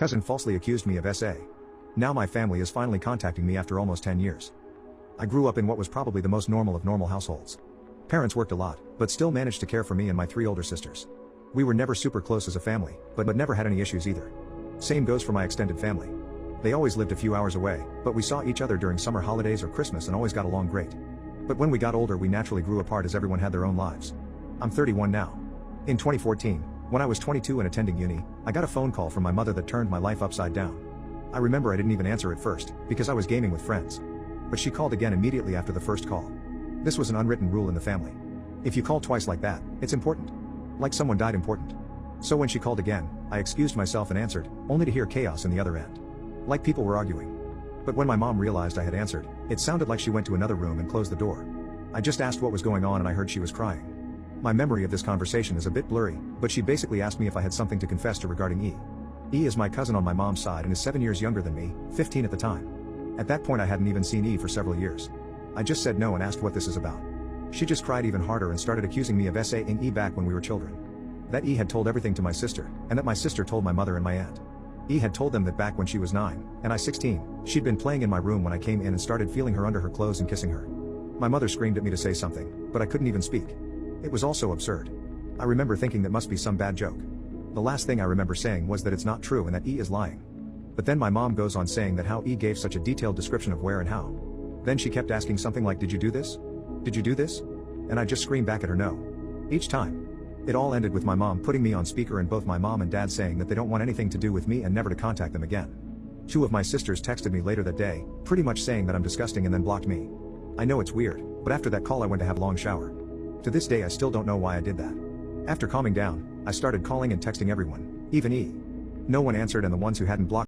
Cousin falsely accused me of SA. Now my family is finally contacting me after almost 10 years. I grew up in what was probably the most normal of normal households. Parents worked a lot, but still managed to care for me and my 3 older sisters. We were never super close as a family, but never had any issues either. Same goes for my extended family. They always lived a few hours away, but we saw each other during summer holidays or Christmas and always got along great. But when we got older we naturally grew apart as everyone had their own lives. I'm 31 now. In 2014, when I was 22 and attending uni, I got a phone call from my mother that turned my life upside down. I remember I didn't even answer at first, because I was gaming with friends. But she called again immediately after the first call. This was an unwritten rule in the family. If you call twice like that, it's important. Like someone died important. So when she called again, I excused myself and answered, only to hear chaos in the other end. Like people were arguing. But when my mom realized I had answered, it sounded like she went to another room and closed the door. I just asked what was going on and I heard she was crying. My memory of this conversation is a bit blurry, but she basically asked me if I had something to confess to regarding E. E is my cousin on my mom's side and is 7 years younger than me, 15 at the time. At that point I hadn't even seen E for several years. I just said no and asked what this is about. She just cried even harder and started accusing me of SA-ing E back when we were children. That E had told everything to my sister, and that my sister told my mother and my aunt. E had told them that back when she was 9, and I 16, she'd been playing in my room when I came in and started feeling her under her clothes and kissing her. My mother screamed at me to say something, but I couldn't even speak. It was all so absurd. I remember thinking that must be some bad joke. The last thing I remember saying was that it's not true and that E is lying. But then my mom goes on saying that how E gave such a detailed description of where and how. Then she kept asking something like, did you do this? Did you do this? And I just screamed back at her no. Each time. It all ended with my mom putting me on speaker and both my mom and dad saying that they don't want anything to do with me and never to contact them again. 2 of my sisters texted me later that day, pretty much saying that I'm disgusting and then blocked me. I know it's weird, but after that call I went to have a long shower. To this day I still don't know why I did that. After calming down, I started calling and texting everyone, even E. No one answered and the ones who hadn't blocked